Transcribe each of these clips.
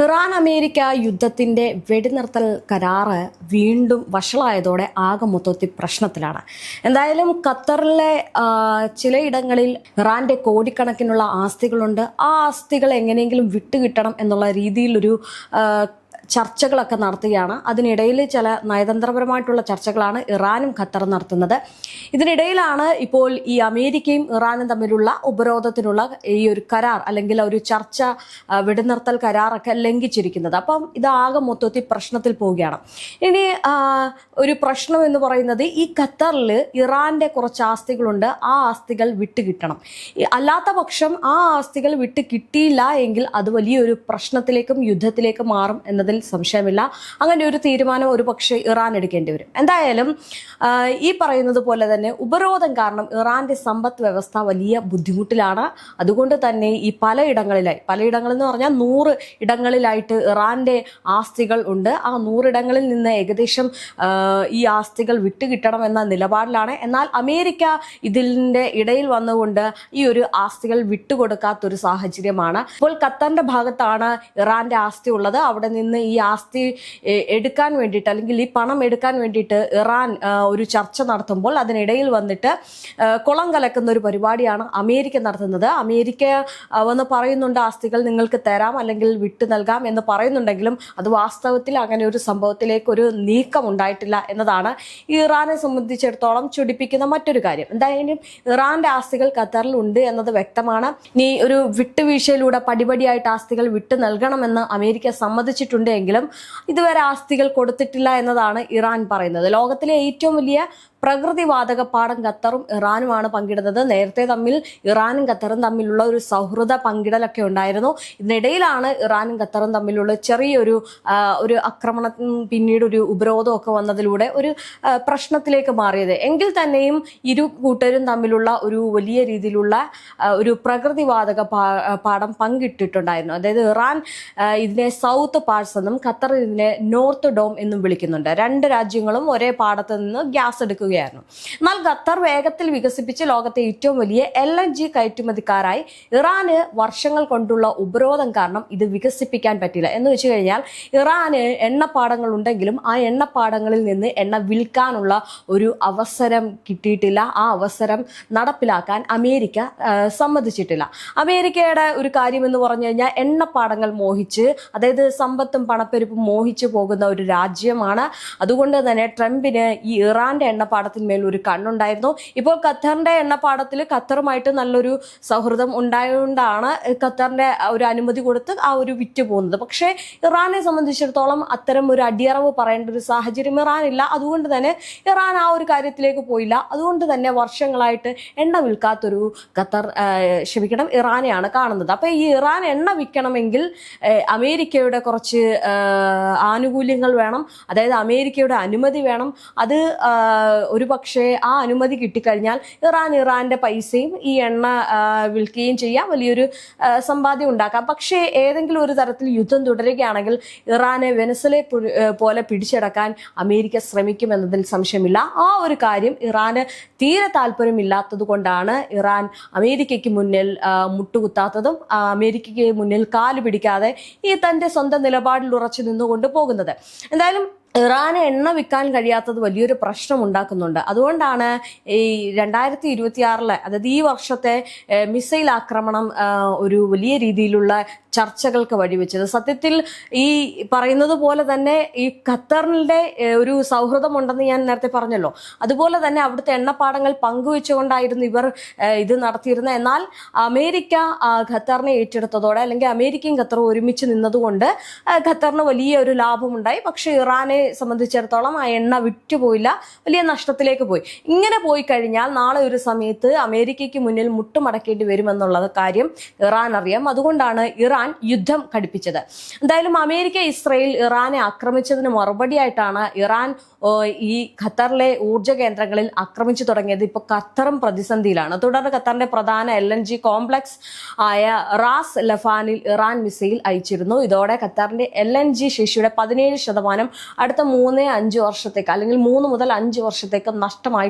Iran America യുദ്ധത്തിന്റെ വെടിനിർത്തൽ കരാറ് വീണ്ടും വഷളായതോടെ ആകെ മൊത്തത്തിൽ പ്രശ്നത്തിലാണ്. എന്തായാലും ഖത്തറിലെ ചിലയിടങ്ങളിൽ ഇറാന്റെ കോടിക്കണക്കിനുള്ള ആസ്തികളുണ്ട്. ആ ആസ്തികൾ എങ്ങനെയെങ്കിലും വിട്ടുകിട്ടണം എന്നുള്ള രീതിയിലൊരു ചർച്ചകളൊക്കെ നടത്തുകയാണ്. അതിനിടയിൽ ചില നയതന്ത്രപരമായിട്ടുള്ള ചർച്ചകളാണ് ഇറാനും ഖത്തറും നടത്തുന്നത്. ഇതിനിടയിലാണ് ഇപ്പോൾ ഈ അമേരിക്കയും ഇറാനും തമ്മിലുള്ള ഉപരോധത്തിനുള്ള ഈ ഒരു കരാർ അല്ലെങ്കിൽ ഒരു ചർച്ച വെടിനിർത്തൽ കരാറൊക്കെ ലംഘിച്ചിരിക്കുന്നത്. അപ്പം ഇതാകെ മൊത്തത്തിൽ പ്രശ്നത്തിൽ പോവുകയാണ്. ഇനി ഒരു പ്രശ്നം എന്ന് പറയുന്നത് ഈ ഖത്തറിൽ ഇറാന്റെ കുറച്ച് ആസ്തികളുണ്ട്. ആ ആസ്തികൾ വിട്ടുകിട്ടണം. അല്ലാത്ത പക്ഷം ആ ആസ്തികൾ വിട്ട് കിട്ടിയില്ല എങ്കിൽ അത് വലിയൊരു പ്രശ്നത്തിലേക്കും യുദ്ധത്തിലേക്കും മാറും എന്നതിൽ സംശയമില്ല. അങ്ങനെ ഒരു തീരുമാനം ഒരു പക്ഷേ ഇറാൻ എടുക്കേണ്ടി വരും. എന്തായാലും ഈ പറയുന്നത് പോലെ തന്നെ ഉപരോധം കാരണം ഇറാന്റെ സമ്പദ് വ്യവസ്ഥ വലിയ ബുദ്ധിമുട്ടിലാണ്. അതുകൊണ്ട് തന്നെ ഈ പലയിടങ്ങളിൽ എന്ന് പറഞ്ഞാൽ 100 ഇടങ്ങളിലായിട്ട് ഇറാന്റെ ആസ്തികൾ ഉണ്ട്. ആ 100 ഇടങ്ങളിൽ നിന്ന് ഏകദേശം ഈ ആസ്തികൾ വിട്ടുകിട്ടണം എന്ന നിലപാടിലാണ്. എന്നാൽ അമേരിക്ക ഇതിന്റെ ഇടയിൽ വന്നുകൊണ്ട് ഈ ഒരു ആസ്തികൾ വിട്ടുകൊടുക്കാത്തൊരു സാഹചര്യമാണ്. ഇപ്പോൾ ഖത്തറിന്റെ ഭാഗത്താണ് ഇറാന്റെ ആസ്തി ഉള്ളത്. അവിടെ നിന്ന് ഈ ആസ്തി എടുക്കാൻ വേണ്ടിയിട്ട് അല്ലെങ്കിൽ ഈ പണം എടുക്കാൻ വേണ്ടിയിട്ട് ഇറാൻ ഒരു ചർച്ച നടത്തുമ്പോൾ അതിനിടയിൽ വന്നിട്ട് കുളം കലക്കുന്ന ഒരു പരിപാടിയാണ് അമേരിക്ക നടത്തുന്നത്. അമേരിക്ക വന്ന് പറയുന്നുണ്ട് ആസ്തികൾ നിങ്ങൾക്ക് തരാം അല്ലെങ്കിൽ വിട്ടു നൽകാം എന്ന് പറയുന്നുണ്ടെങ്കിലും അത് വാസ്തവത്തിൽ അങ്ങനെ ഒരു സംഭവത്തിലേക്ക് ഒരു നീക്കം ഉണ്ടായിട്ടില്ല എന്നതാണ് ഇറാനെ സംബന്ധിച്ചിടത്തോളം ചൊടിപ്പിക്കുന്ന മറ്റൊരു കാര്യം. എന്തായാലും ഇറാന്റെ ആസ്തികൾ ഖത്തറിൽ ഉണ്ട് എന്നത് വ്യക്തമാണ്. ഇനി ഒരു വിട്ടുവീഴ്ചയിലൂടെ പടിപടിയായിട്ട് ആസ്തികൾ വിട്ടു നൽകണമെന്ന് അമേരിക്ക സമ്മതിച്ചിട്ടുണ്ട് എങ്കിലും ഇതുവരെ ആസ്തികൾ കൊടുത്തിട്ടില്ല എന്നതാണ് ഇറാൻ പറയുന്നത്. ലോകത്തിലെ ഏറ്റവും വലിയ പ്രകൃതിവാതക പാടം ഖത്തറും ഇറാനുമാണ് പങ്കിടുന്നത്. നേരത്തെ ഇറാനും ഖത്തറും തമ്മിലുള്ള ഒരു സൗഹൃദ പങ്കിടലൊക്കെ ഉണ്ടായിരുന്നു. ഇതിനിടയിലാണ് ഇറാനും ഖത്തറും തമ്മിലുള്ള ചെറിയൊരു ആക്രമണം പിന്നീട് ഒരു ഉപരോധമൊക്കെ വന്നതിലൂടെ ഒരു പ്രശ്നത്തിലേക്ക് മാറിയത്. എങ്കിൽ തന്നെയും ഇരു കൂട്ടരും തമ്മിലുള്ള ഒരു വലിയ രീതിയിലുള്ള ഒരു പ്രകൃതിവാതക പാടം പങ്കിട്ടിട്ടുണ്ടായിരുന്നു. അതായത് ഇറാൻ ഇതിനെ സൗത്ത് പാർട്സ് എന്നും ഖത്തർ ഇതിനെ നോർത്ത് ഡോം എന്നും വിളിക്കുന്നുണ്ട്. 2 രാജ്യങ്ങളും ഒരേ പാടത്ത് നിന്ന് ഗ്യാസ് എടുക്കുക. എന്നാൽ ഖത്തർ വേഗത്തിൽ വികസിപ്പിച്ച് ലോകത്തെ ഏറ്റവും വലിയ LNG കയറ്റുമതിക്കാരായി. ഇറാന് വർഷങ്ങൾ കൊണ്ടുള്ള ഉപരോധം കാരണം ഇത് വികസിപ്പിക്കാൻ പറ്റില്ല. എന്ന് വെച്ച് കഴിഞ്ഞാൽ ഇറാന് എണ്ണപ്പാടങ്ങൾ ഉണ്ടെങ്കിലും ആ എണ്ണപ്പാടങ്ങളിൽ നിന്ന് എണ്ണ വിൽക്കാനുള്ള ഒരു അവസരം കിട്ടിയിട്ടില്ല. ആ അവസരം നടപ്പിലാക്കാൻ അമേരിക്ക സമ്മതിച്ചിട്ടില്ല. അമേരിക്കയുടെ ഒരു കാര്യം എന്ന് പറഞ്ഞു കഴിഞ്ഞാൽ എണ്ണപ്പാടങ്ങൾ മോഹിച്ച്, അതായത് സമ്പത്തും പണപ്പെരുപ്പും മോഹിച്ചു പോകുന്ന ഒരു രാജ്യമാണ്. അതുകൊണ്ട് തന്നെ ട്രംപിന് ഈ ഇറാന്റെ എണ്ണപ്പാടത്തിന്മേൽ ഒരു കണ്ണുണ്ടായിരുന്നു. ഇപ്പോൾ ഖത്തറിന്റെ എണ്ണപ്പാടത്തിൽ ഖത്തറുമായിട്ട് നല്ലൊരു സൗഹൃദം ഉണ്ടായതുകൊണ്ടാണ് ഖത്തറിന്റെ ഒരു അനുമതി കൊടുത്ത് ആ ഒരു വിറ്റ് പോകുന്നത്. പക്ഷേ ഇറാനെ സംബന്ധിച്ചിടത്തോളം അത്തരം ഒരു അടിയറവ് പറയേണ്ട ഒരു സാഹചര്യം ഇറാനില്ല. അതുകൊണ്ട് തന്നെ ഇറാൻ ആ ഒരു കാര്യത്തിലേക്ക് പോയില്ല. അതുകൊണ്ട് തന്നെ വർഷങ്ങളായിട്ട് എണ്ണ വിൽക്കാത്തൊരു ഇറാനെയാണ് കാണുന്നത്. അപ്പൊ ഈ ഇറാൻ എണ്ണ വിൽക്കണമെങ്കിൽ അമേരിക്കയുടെ കുറച്ച് ആനുകൂല്യങ്ങൾ വേണം. അതായത് അമേരിക്കയുടെ അനുമതി വേണം. അത് ഒരു പക്ഷേ ആ അനുമതി കിട്ടിക്കഴിഞ്ഞാൽ ഇറാന്റെ പൈസയും ഈ എണ്ണ വിൽക്കുകയും ചെയ്യാം, വലിയൊരു സമ്പാദ്യം ഉണ്ടാക്കാം. പക്ഷേ ഏതെങ്കിലും ഒരു തരത്തിൽ യുദ്ധം തുടരുകയാണെങ്കിൽ ഇറാനെ വെനസ്വലെ പോലെ പിടിച്ചടക്കാൻ അമേരിക്ക ശ്രമിക്കുമെന്നതിൽ സംശയമില്ല. ആ ഒരു കാര്യം ഇറാന് തീരെ താല്പര്യമില്ലാത്തത് കൊണ്ടാണ് ഇറാൻ അമേരിക്കയ്ക്ക് മുന്നിൽ മുട്ടുകുത്താത്തതും അമേരിക്കയ്ക്ക് മുന്നിൽ കാല് പിടിക്കാതെ ഈ തന്റെ സ്വന്തം നിലപാടിൽ ഉറച്ചു നിന്നുകൊണ്ട് പോകുന്നത്. എന്തായാലും ഇറാന് എണ്ണ വിൽക്കാൻ കഴിയാത്തത് വലിയൊരു പ്രശ്നം ഉണ്ടാക്കുന്നുണ്ട്. അതുകൊണ്ടാണ് ഈ 2026 അതായത് ഈ വർഷത്തെ മിസൈൽ ആക്രമണം ഒരു വലിയ രീതിയിലുള്ള ചർച്ചകൾക്ക് വഴിവെച്ചത്. സത്യത്തിൽ ഈ പറയുന്നത് പോലെ തന്നെ ഈ ഖത്തറിന്റെ ഒരു സൗഹൃദമുണ്ടെന്ന് ഞാൻ നേരത്തെ പറഞ്ഞല്ലോ. അതുപോലെ തന്നെ അവിടുത്തെ എണ്ണപ്പാടങ്ങൾ പങ്കുവെച്ചുകൊണ്ടായിരുന്നു ഇവർ ഇത് നടത്തിയിരുന്നത്. എന്നാൽ അമേരിക്ക ഖത്തറിനെ ഏറ്റെടുത്തതോടെ അല്ലെങ്കിൽ അമേരിക്കയും ഖത്തറും ഒരുമിച്ച് നിന്നതുകൊണ്ട് ഖത്തറിന് വലിയ ഒരു ലാഭമുണ്ടായി. പക്ഷെ ഇറാനെ സംബന്ധിച്ചിടത്തോളം ആ എണ്ണ വിറ്റുപോയില്ല, വലിയ നഷ്ടത്തിലേക്ക് പോയി. ഇങ്ങനെ പോയി കഴിഞ്ഞാൽ നാളെ ഒരു സമയത്ത് അമേരിക്കയ്ക്ക് മുന്നിൽ മുട്ടുമടക്കേണ്ടി വരുമെന്നുള്ള കാര്യം ഇറാൻ അറിയാം. അതുകൊണ്ടാണ് ഇറാൻ യുദ്ധം ഘടിപ്പിച്ചത്. എന്തായാലും അമേരിക്ക ഇസ്രയേൽ ഇറാനെ ആക്രമിച്ചതിന് മറുപടിയായിട്ടാണ് ഇറാൻ ഈ ഖത്തറിലെ ഊർജ്ജ കേന്ദ്രങ്ങളിൽ ആക്രമിച്ചു തുടങ്ങിയത്. ഇപ്പോൾ ഖത്തറും പ്രതിസന്ധിയിലാണ്. തുടർന്ന് ഖത്തറിന്റെ പ്രധാന LNG കോംപ്ലക്സ് ആയ റാസ് ലഫാനിൽ ഇറാൻ മിസൈൽ അയച്ചിരുന്നു. ഇതോടെ ഖത്തറിന്റെ LNG ശേഷിയുടെ 17% അടുത്ത 3-5 വർഷത്തേക്ക് അല്ലെങ്കിൽ 3 മുതൽ 5 വർഷത്തേക്ക്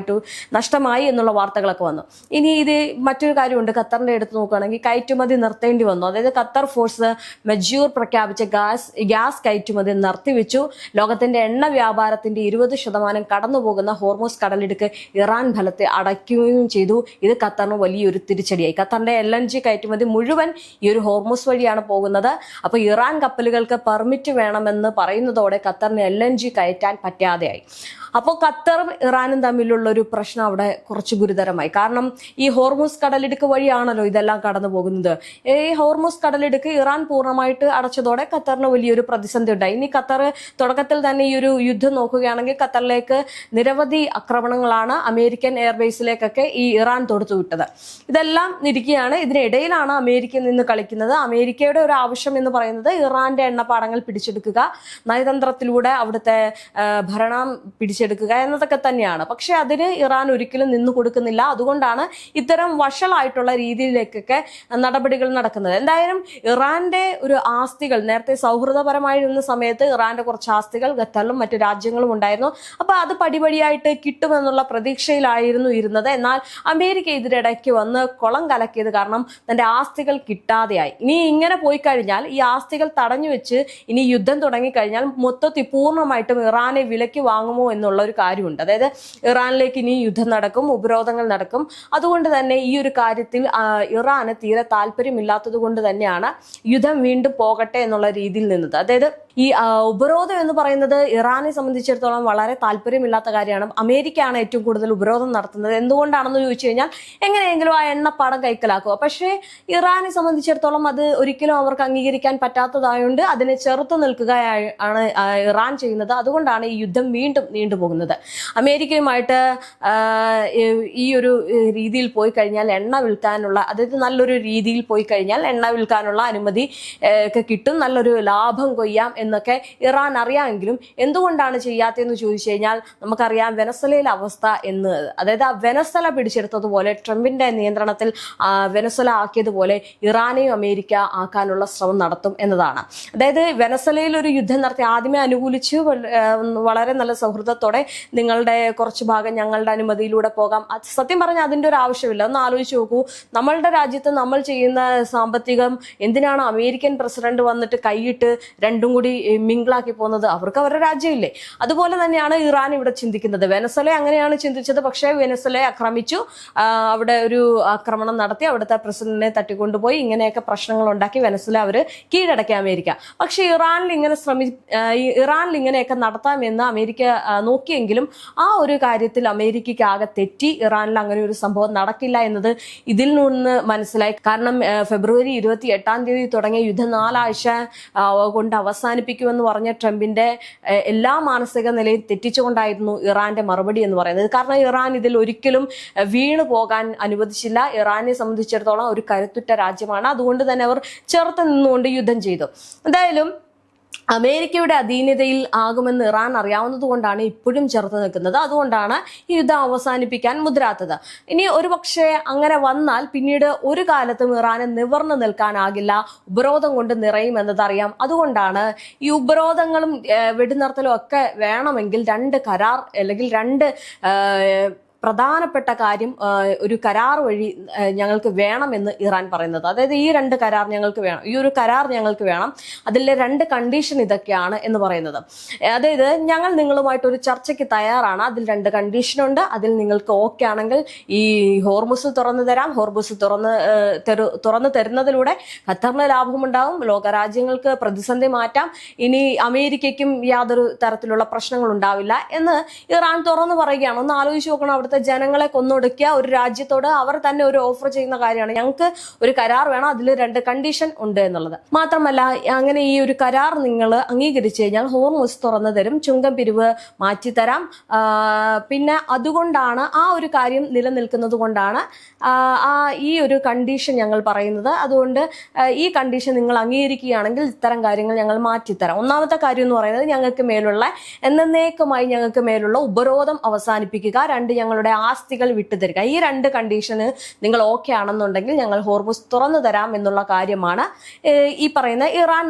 നഷ്ടമായി എന്നുള്ള വാർത്തകളൊക്കെ വന്നു. ഇനി ഇത് മറ്റൊരു കാര്യമുണ്ട്. ഖത്തറിന്റെ എടുത്ത് നോക്കുകയാണെങ്കിൽ കയറ്റുമതി നിർത്തേണ്ടി വന്നു. അതായത് ഖത്തർ ഫോഴ്സ് മജൂർ പ്രഖ്യാപിച്ച ഗ്യാസ് കയറ്റുമതി നിർത്തിവെച്ചു. ലോകത്തിന്റെ എണ്ണ വ്യാപാരത്തിന്റെ 20% കടന്നുപോകുന്ന ഹോർമൂസ് കടലിടുക്ക് ഇറാൻ ഫലത്തെ അടയ്ക്കുകയും ചെയ്തു. ഇത് ഖത്തറിന് വലിയൊരു തിരിച്ചടിയായി. ഖത്തറിന്റെ LNG കയറ്റുമതി മുഴുവൻ ഈ ഒരു ഹോർമൂസ് വഴിയാണ് പോകുന്നത്. അപ്പോൾ ഇറാൻ കപ്പലുകൾക്ക് പെർമിറ്റ് വേണമെന്ന് പറയുന്നതോടെ ഖത്തറിന് LNG കയറ്റാൻ പറ്റാതെയായി. അപ്പോൾ ഖത്തറും ഇറാനും തമ്മിലുള്ള ഒരു പ്രശ്നം അവിടെ കുറച്ച് ഗുരുതരമായി. കാരണം ഈ ഹോർമൂസ് കടലിടുക്ക് വഴിയാണല്ലോ ഇതെല്ലാം കടന്നു പോകുന്നത്. ഈ ഹോർമൂസ് കടലിടുക്ക് ഇറാൻ പൂർണ്ണമായിട്ട് അടച്ചതോടെ ഖത്തറിന് വലിയൊരു പ്രതിസന്ധി ഉണ്ടായി. ഇനി ഖത്തർ തുടക്കത്തിൽ തന്നെ ഈ ഒരു യുദ്ധം നോക്കുകയാണെങ്കിൽ ഖത്തറിലേക്ക് നിരവധി ആക്രമണങ്ങളാണ് അമേരിക്കൻ എയർബേസിലേക്കൊക്കെ ഈ ഇറാൻ തൊടുത്തുവിട്ടത്. ഇതെല്ലാം ഇരിക്കുകയാണ്. ഇതിനിടയിലാണ് അമേരിക്ക നിന്ന് കളിക്കുന്നത്. അമേരിക്കയുടെ ഒരു ആവശ്യം എന്ന് പറയുന്നത് ഇറാന്റെ എണ്ണപ്പാടങ്ങൾ പിടിച്ചെടുക്കുക, നയതന്ത്രത്തിലൂടെ അവിടുത്തെ ഭരണം പിടിച്ചെടുക്കുക എന്നതൊക്കെ തന്നെയാണ്. പക്ഷെ അതിന് ഇറാൻ ഒരിക്കലും നിന്നു കൊടുക്കുന്നില്ല. അതുകൊണ്ടാണ് ഇത്തരം വഷളായിട്ടുള്ള രീതിയിലേക്കൊക്കെ നടപടികൾ നടക്കുന്നത്. എന്തായാലും ഇറാന്റെ ഒരു ആസ്തികൾ നേരത്തെ സൗഹൃദപരമായിരുന്ന സമയത്ത് ഇറാന്റെ കുറച്ച് ആസ്തികൾ ഖത്തറിലും മറ്റു രാജ്യങ്ങളും ഉണ്ടായിരുന്നു. അപ്പൊ അത് പടിപടിയായിട്ട് കിട്ടുമെന്നുള്ള പ്രതീക്ഷയിലായിരുന്നു ഇരുന്നത്. എന്നാൽ അമേരിക്ക ഇതിനിടയ്ക്ക് വന്ന് കുളം കലക്കിയത് കാരണം തന്റെ ആസ്തികൾ കിട്ടാതെയായി. ഇനി ഇങ്ങനെ പോയി കഴിഞ്ഞാൽ ഈ ആസ്തികൾ തടഞ്ഞു വെച്ച് ഇനി യുദ്ധം തുടങ്ങിക്കഴിഞ്ഞാൽ മൊത്തത്തിൽ പൂർണ്ണമായിട്ടും ഇറാനെ വിലയ്ക്ക് വാങ്ങുമോ എന്നുള്ള ഒരു കാര്യമുണ്ട്. അതായത് ഇറാനിലേക്ക് ഇനി യുദ്ധം നടക്കും, ഉപരോധങ്ങൾ നടക്കും. അതുകൊണ്ട് തന്നെ ഈ ഒരു കാര്യത്തിൽ ഇറാന് തീരെ താല്പര്യമില്ലാത്തത് കൊണ്ട് തന്നെയാണ് യുദ്ധം വീണ്ടും പോകട്ടെ എന്നുള്ള രീതിയിൽ നിന്നത്. അതായത് ഈ ഉപരോധം എന്ന് പറയുന്നത് ഇറാനെ സംബന്ധിച്ചിടത്തോളം വളരെ താല്പര്യമില്ലാത്ത കാര്യമാണ്. അമേരിക്കയാണ് ഏറ്റവും കൂടുതൽ ഉപരോധം നടത്തുന്നത്. എന്തുകൊണ്ടാണെന്ന് ചോദിച്ചു കഴിഞ്ഞാൽ എങ്ങനെയെങ്കിലും ആ എണ്ണപ്പാടം കൈക്കലാക്കുക. പക്ഷേ ഇറാനെ സംബന്ധിച്ചിടത്തോളം അത് ഒരിക്കലും അവർക്ക് അംഗീകരിക്കാൻ പറ്റാത്തതായതുകൊണ്ട് അതിനെ ചെറുത്തു നിൽക്കുകയാണ് ഇറാൻ ചെയ്യുന്നത്. അതുകൊണ്ടാണ് ഈ യുദ്ധം വീണ്ടും നീണ്ടുപോകുന്നത്. അമേരിക്കയുമായിട്ട് ഈ ഒരു രീതിയിൽ പോയി കഴിഞ്ഞാൽ എണ്ണ വിൽക്കാനുള്ള, അതായത് നല്ലൊരു രീതിയിൽ പോയി കഴിഞ്ഞാൽ എണ്ണ വിൽക്കാനുള്ള അനുമതി ഒക്കെ കിട്ടും, നല്ലൊരു ലാഭം കൊയ്യാം എന്നൊക്കെ ഇറാൻ അറിയാമെങ്കിലും എന്തുകൊണ്ടാണ് ചെയ്യാത്തതെന്ന് ചോദിച്ചു കഴിഞ്ഞാൽ നമുക്കറിയാം വെനസ്വലയിലെ അവസ്ഥ എന്ന്. അതായത് ആ വെനസ്വല പിടിച്ചെടുത്തതുപോലെ ട്രംപിന്റെ നിയന്ത്രണത്തിൽ വെനസ്വല ആക്കിയതുപോലെ ഇറാനെയും അമേരിക്ക ആക്കാനുള്ള ശ്രമം നടത്തും എന്നതാണ്. അതായത് വെനസ്വലയിൽ ഒരു യുദ്ധം നടത്തി ആദ്യമേ അനുകൂലിച്ച് വളരെ നല്ല സൗഹൃദത്തോടെ നിങ്ങളുടെ കുറച്ച് ഭാഗം ഞങ്ങളുടെ അനുമതിയിലൂടെ പോകാം. സത്യം പറഞ്ഞാൽ അതിൻ്റെ ഒരു ആവശ്യമില്ല. ഒന്ന് ആലോചിച്ച് നോക്കൂ, നമ്മളുടെ രാജ്യത്ത് നമ്മൾ ചെയ്യുന്ന സാമ്പത്തികം എന്തിനാണ് അമേരിക്കൻ പ്രസിഡന്റ് വന്നിട്ട് കൈയിട്ട് രണ്ടും കൂടി മിംഗിളാക്കി പോകുന്നത്? അവർക്ക് അവരുടെ രാജ്യമില്ലേ. അതുപോലെ തന്നെയാണ് ഇറാൻ ഇവിടെ ചിന്തിക്കുന്നത്. വെനസ്വല അങ്ങനെയാണ് ചിന്തിച്ചത്. പക്ഷേ വെനസ്വലയെ ആക്രമിച്ചു, അവിടെ ഒരു ആക്രമണം നടത്തി അവിടുത്തെ പ്രസിഡന്റിനെ തട്ടിക്കൊണ്ടുപോയി ഇങ്ങനെയൊക്കെ പ്രശ്നങ്ങൾ ഉണ്ടാക്കി വെനസ്വല അവർ കീഴടക്കി അമേരിക്ക. പക്ഷെ ഇറാനിൽ ഇങ്ങനെയൊക്കെ നടത്താമെന്ന് അമേരിക്ക നോക്കിയെങ്കിലും ആ ഒരു കാര്യത്തിൽ അമേരിക്കയ്ക്ക് ആകെ തെറ്റി. ഇറാനിൽ അങ്ങനെ ഒരു സംഭവം നടക്കില്ല എന്നത് ഇതിൽ നിന്ന് മനസ്സിലായി. കാരണം ഫെബ്രുവരി 28 തുടങ്ങിയ യുദ്ധം 4 ആഴ്ച കൊണ്ട് അവസാനിപ്പിക്കുമെന്ന് പറഞ്ഞ ട്രംപിന്റെ എല്ലാ മാനസിക നിലയും തെറ്റിച്ചുകൊണ്ടായിരുന്നു ഇറാന്റെ മറുപടി എന്ന് പറയുന്നത്. കാരണം ഇറാൻ ഇതിൽ ഒരിക്കലും വീണു പോകാൻ അനുവദിച്ചില്ല. ഇറാനെ സംബന്ധിച്ചിടത്തോളം ഒരു കരുത്തുറ്റ രാജ്യമാണ്. അതുകൊണ്ട് തന്നെ അവർ ചേർത്ത് നിന്നുകൊണ്ട് യുദ്ധം ചെയ്തു. എന്തായാലും അമേരിക്കയുടെ അധീനതയിൽ ആകുമെന്ന് ഇറാൻ അറിയാവുന്നത് കൊണ്ടാണ് ഇപ്പോഴും ചെറുത്ത് നിൽക്കുന്നത്. അതുകൊണ്ടാണ് ഈ യുദ്ധം അവസാനിപ്പിക്കാൻ മുതിരാത്തത്. ഇനി ഒരുപക്ഷെ അങ്ങനെ വന്നാൽ പിന്നീട് ഒരു കാലത്തും ഇറാന് നിവർന്നു നിൽക്കാനാകില്ല. ഉപരോധം കൊണ്ട് നിറയുമെന്നതറിയാം. അതുകൊണ്ടാണ് ഈ ഉപരോധങ്ങളും വെടിനിർത്തലും ഒക്കെ വേണമെങ്കിൽ 2 കരാർ അല്ലെങ്കിൽ 2 പ്രധാനപ്പെട്ട കാര്യം ഒരു കരാർ വഴി ഞങ്ങൾക്ക് വേണമെന്ന് ഇറാൻ പറയുന്നത്. അതായത് ഈ 2 കരാർ ഞങ്ങൾക്ക് വേണം, ഈ ഒരു കരാർ ഞങ്ങൾക്ക് വേണം, അതിലെ 2 കണ്ടീഷൻ ഇതൊക്കെയാണ് എന്ന് പറയുന്നത്. അതായത് ഞങ്ങൾ നിങ്ങളുമായിട്ട് ഒരു ചർച്ചയ്ക്ക് തയ്യാറാണ്, അതിൽ 2 കണ്ടീഷനുണ്ട്, അതിൽ നിങ്ങൾക്ക് ഓക്കെ ആണെങ്കിൽ ഈ ഹോർമുസ് തുറന്നു തരാം. ഹോർമുസ് തുറന്നു തരുന്നതിലൂടെ ഖത്തറിന് ലാഭമുണ്ടാവും, ലോകരാജ്യങ്ങൾക്ക് പ്രതിസന്ധി മാറ്റാം, ഇനി അമേരിക്കയ്ക്കും യാതൊരു തരത്തിലുള്ള പ്രശ്നങ്ങൾ ഉണ്ടാവില്ല എന്ന് ഇറാൻ തുറന്നു പറയുകയാണ്. ഒന്ന് ആലോചിച്ച് നോക്കണം, അവിടുത്തെ ജനങ്ങളെ കൊന്നൊടുക്കിയ ഒരു രാജ്യത്തോട് അവർ തന്നെ ഒരു ഓഫർ ചെയ്യുന്ന കാര്യമാണ്, ഞങ്ങൾക്ക് ഒരു കരാർ വേണം, അതിൽ 2 കണ്ടീഷൻ ഉണ്ട് എന്നുള്ളത്. മാത്രമല്ല അങ്ങനെ ഈ ഒരു കരാർ നിങ്ങൾ അംഗീകരിച്ചു കഴിഞ്ഞാൽ ഹോർമുസ് തുറന്നു തരും, ചുങ്കം പിരിവ് മാറ്റിത്തരാം. പിന്നെ അതുകൊണ്ടാണ് ആ ഒരു കാര്യം നിലനിൽക്കുന്നത് കൊണ്ടാണ് ഈ ഒരു കണ്ടീഷൻ ഞങ്ങൾ പറയുന്നത്. അതുകൊണ്ട് ഈ കണ്ടീഷൻ നിങ്ങൾ അംഗീകരിക്കുകയാണെങ്കിൽ ഇത്തരം കാര്യങ്ങൾ ഞങ്ങൾ മാറ്റിത്തരാം. ഒന്നാമത്തെ കാര്യം എന്ന് പറയുന്നത് ഞങ്ങൾക്ക് മേലുള്ള എന്നേക്കുമായി ഞങ്ങൾക്ക് മേലുള്ള ഉപരോധം അവസാനിപ്പിക്കുക. 2, ഞങ്ങൾ ഞങ്ങളുടെ ആസ്തികൾ വിട്ടുതരിക. ഈ രണ്ട് കണ്ടീഷന് നിങ്ങൾ ഓക്കെ ആണെന്നുണ്ടെങ്കിൽ ഞങ്ങൾ ഹോർമുസ് തുറന്നു തരാം എന്നുള്ള കാര്യമാണ് ഈ പറയുന്ന ഇറാൻ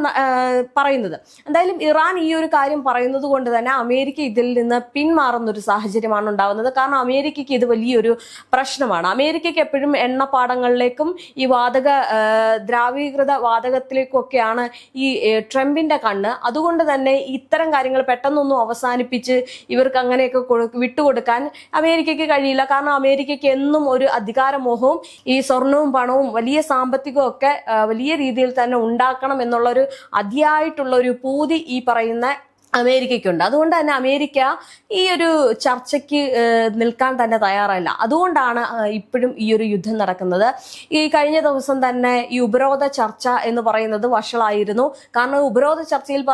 പറയുന്നത്. എന്തായാലും ഇറാൻ ഈ ഒരു കാര്യം പറയുന്നത് കൊണ്ട് തന്നെ അമേരിക്ക ഇതിൽ നിന്ന് പിന്മാറുന്ന ഒരു സാഹചര്യമാണ് ഉണ്ടാകുന്നത്. കാരണം അമേരിക്കയ്ക്ക് ഇത് വലിയൊരു പ്രശ്നമാണ്. അമേരിക്കയ്ക്ക് എപ്പോഴും എണ്ണപ്പാടങ്ങളിലേക്കും ഈ ദ്രാവീകൃത വാതകത്തിലേക്കും ഒക്കെയാണ് ഈ ട്രംപിന്റെ കണ്ണ്. അതുകൊണ്ട് തന്നെ ഇത്തരം കാര്യങ്ങൾ പെട്ടെന്നൊന്നും അവസാനിപ്പിച്ച് ഇവർക്ക് അങ്ങനെയൊക്കെ വിട്ടുകൊടുക്കാൻ അമേരിക്കയ്ക്ക് കഴിയില്ല. കാരണം അമേരിക്കയ്ക്ക് എന്നും ഒരു അധികാരമോഹവും ഈ സ്വർണവും പണവും വലിയ സാമ്പത്തികവും ഒക്കെ വലിയ രീതിയിൽ തന്നെ ഉണ്ടാക്കണം എന്നുള്ളൊരു അതിയായിട്ടുള്ള ഒരു പൂതി ഈ പറയുന്ന അമേരിക്കയ്ക്കുണ്ട്. അതുകൊണ്ട് തന്നെ അമേരിക്ക ഈ ഒരു ചർച്ചയ്ക്ക് നിൽക്കാൻ തന്നെ തയ്യാറല്ല. അതുകൊണ്ടാണ് ഇപ്പോഴും ഈ ഒരു യുദ്ധം നടക്കുന്നത്. ഈ കഴിഞ്ഞ ദിവസം തന്നെ ഈ ഉപരോധ ചർച്ച എന്ന് പറയുന്നത് വഷളായിരുന്നു. കാരണം ഉപരോധ ചർച്ചയിൽ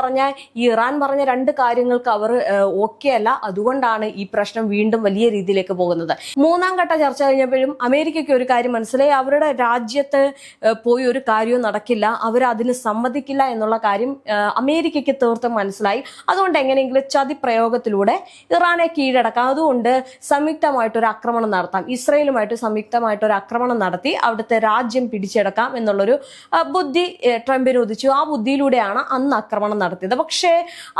ഈ ഇറാൻ പറഞ്ഞ രണ്ട് കാര്യങ്ങൾക്ക് അവർ ഓക്കെ അല്ല. അതുകൊണ്ടാണ് ഈ പ്രശ്നം വീണ്ടും വലിയ രീതിയിലേക്ക് പോകുന്നത്. മൂന്നാം ഘട്ട ചർച്ച കഴിഞ്ഞപ്പോഴും അമേരിക്കയ്ക്ക് ഒരു കാര്യം മനസ്സിലായി. അവരുടെ രാജ്യത്ത് പോയി ഒരു കാര്യവും നടക്കില്ല, അവർ അതിന് സമ്മതിക്കില്ല എന്നുള്ള കാര്യം അമേരിക്കയ്ക്ക് തീർത്തും മനസ്സിലായി. അതുകൊണ്ട് എങ്ങനെയെങ്കിലും ചതിപ്രയോഗത്തിലൂടെ ഇറാനെ കീഴടക്കാം, അതുകൊണ്ട് സംയുക്തമായിട്ടൊരു ആക്രമണം നടത്താം, ഇസ്രയേലുമായിട്ട് സംയുക്തമായിട്ടൊരു ആക്രമണം നടത്തി അവിടുത്തെ രാജ്യം പിടിച്ചെടുക്കാം എന്നുള്ളൊരു ബുദ്ധി ട്രംപിന് ഉദിച്ചു. ആ ബുദ്ധിയിലൂടെയാണ് അന്ന് ആക്രമണം നടത്തിയത്. പക്ഷേ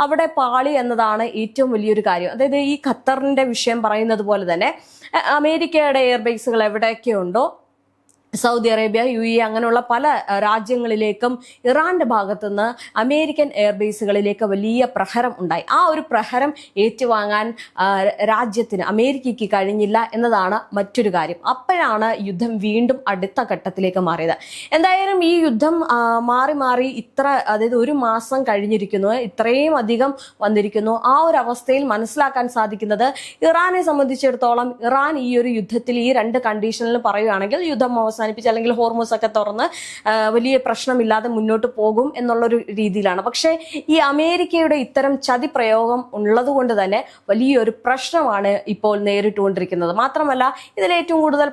അവിടെ പാളി എന്നതാണ് ഏറ്റവും വലിയൊരു കാര്യം. അതായത് ഈ ഖത്തറിന്റെ വിഷയം പറയുന്നത് പോലെ തന്നെ അമേരിക്കയുടെ എയർബേസുകൾ എവിടെയൊക്കെ ഉണ്ടോ, സൗദി അറേബ്യ, UAE അങ്ങനെയുള്ള പല രാജ്യങ്ങളിലേക്കും ഇറാന്റെ ഭാഗത്തുനിന്ന് അമേരിക്കൻ എയർബേസുകളിലേക്ക് വലിയ പ്രഹരം ഉണ്ടായി. ആ ഒരു പ്രഹരം ഏറ്റുവാങ്ങാൻ രാജ്യത്തിന് അമേരിക്കയ്ക്ക് കഴിഞ്ഞില്ല എന്നതാണ് മറ്റൊരു കാര്യം. അപ്പോഴാണ് യുദ്ധം വീണ്ടും അടുത്ത ഘട്ടത്തിലേക്ക് മാറിയത്. എന്തായാലും ഈ യുദ്ധം മാറി മാറി അതായത് ഒരു മാസം കഴിഞ്ഞിരിക്കുന്നു, ഇത്രയും അധികം വന്നിരിക്കുന്നു. ആ ഒരു അവസ്ഥയിൽ മനസ്സിലാക്കാൻ സാധിക്കുന്നത് ഇറാനെ സംബന്ധിച്ചിടത്തോളം ഇറാൻ ഈ ഒരു യുദ്ധത്തിൽ ഈ രണ്ട് കണ്ടീഷനിൽ പറയുകയാണെങ്കിൽ യുദ്ധം അവസാനിപ്പിച്ച് അല്ലെങ്കിൽ ഹോർമുസ് ഒക്കെ തുറന്ന് വലിയ പ്രശ്നമില്ലാതെ മുന്നോട്ട് പോകും എന്നുള്ളൊരു രീതിയിലാണ്. പക്ഷേ ഈ അമേരിക്കയുടെ ഇത്തരം ചതി പ്രയോഗം ഉള്ളത് കൊണ്ട് തന്നെ വലിയൊരു പ്രശ്നമാണ് ഇപ്പോൾ നേരിട്ടുകൊണ്ടിരിക്കുന്നത്. മാത്രമല്ല ഇതിൽ ഏറ്റവും കൂടുതൽ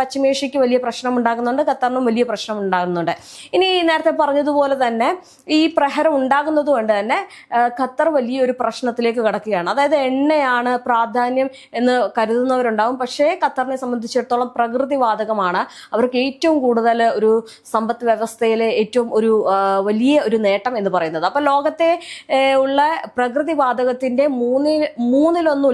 പശ്ചിമേഷ്യക്ക് വലിയ പ്രശ്നം ഉണ്ടാകുന്നുണ്ട്, ഖത്തറിനും വലിയ പ്രശ്നം ഉണ്ടാകുന്നുണ്ട്. ഇനി നേരത്തെ പറഞ്ഞതുപോലെ തന്നെ ഈ പ്രഹരം ഉണ്ടാകുന്നത് കൊണ്ട് തന്നെ ഖത്തർ വലിയൊരു പ്രശ്നത്തിലേക്ക് കടക്കുകയാണ്. അതായത് എണ്ണയാണ് പ്രാധാന്യം എന്ന് കരുതുന്നവരുണ്ടാവും. പക്ഷേ ഖത്തറിനെ സംബന്ധിച്ചിടത്തോളം പ്രകൃതിവാതകമാണ് അവർക്ക് ഏറ്റവും കൂടുതൽ ഒരു സമ്പദ് വ്യവസ്ഥയിലെ ഏറ്റവും ഒരു വലിയ ഒരു നേട്ടം എന്ന് പറയുന്നത്. അപ്പൊ ലോകത്തെ ഉള്ള പ്രകൃതിവാതകത്തിന്റെ മൂന്നിലൊന്ന്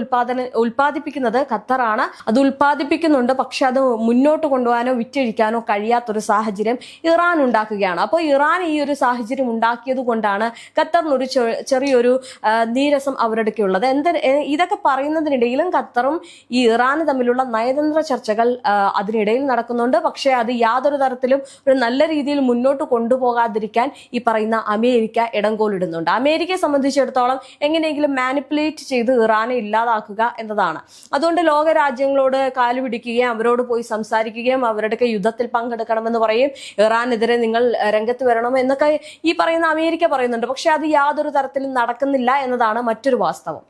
ഉൽപ്പാദിപ്പിക്കുന്നത് ഖത്തറാണ്. അത് ഉൽപ്പാദിപ്പിക്കുന്നുണ്ട്, പക്ഷെ അത് മുന്നോട്ട് കൊണ്ടുപോകാനോ വിറ്റഴിക്കാനോ കഴിയാത്തൊരു സാഹചര്യം ഇറാൻ ഉണ്ടാക്കുകയാണ്. അപ്പോൾ ഇറാൻ ഈ ഒരു സാഹചര്യം ഉണ്ടാക്കിയത് കൊണ്ടാണ് ഖത്തറിനൊരു ചെറിയൊരു നീരസം അവരുടെയൊക്കെ ഉള്ളത്. ഇതൊക്കെ പറയുന്നതിനിടയിലും ഖത്തറും ഈ ഇറാനും തമ്മിലുള്ള നയതന്ത്ര ചർച്ചകൾ അതിനിടയിൽ നടക്കുന്നുണ്ട്. പക്ഷെ അത് യാതൊരു തരത്തിലും ഒരു നല്ല രീതിയിൽ മുന്നോട്ട് കൊണ്ടുപോകാതിരിക്കാൻ ഈ പറയുന്ന അമേരിക്ക ഇടംകോലിടുന്നുണ്ട്. അമേരിക്കയെ സംബന്ധിച്ചിടത്തോളം എങ്ങനെയെങ്കിലും മാനിപ്പുലേറ്റ് ചെയ്ത് ഇറാനെ ഇല്ലാതാക്കുക എന്നതാണ്. അതുകൊണ്ട് ലോക രാജ്യങ്ങളോട് കാലുപിടിക്കുകയും അവരോട് പോയി സംസാരിക്കുകയും അവരുടെയൊക്കെ യുദ്ധത്തിൽ പങ്കെടുക്കണമെന്ന് പറയും, ഇറാനെതിരെ നിങ്ങൾ രംഗത്ത് വരണം എന്നൊക്കെ ഈ പറയുന്ന അമേരിക്ക പറയുന്നുണ്ട്. പക്ഷെ അത് യാതൊരു തരത്തിലും നടക്കുന്നില്ല എന്നതാണ് മറ്റൊരു വാസ്തവം.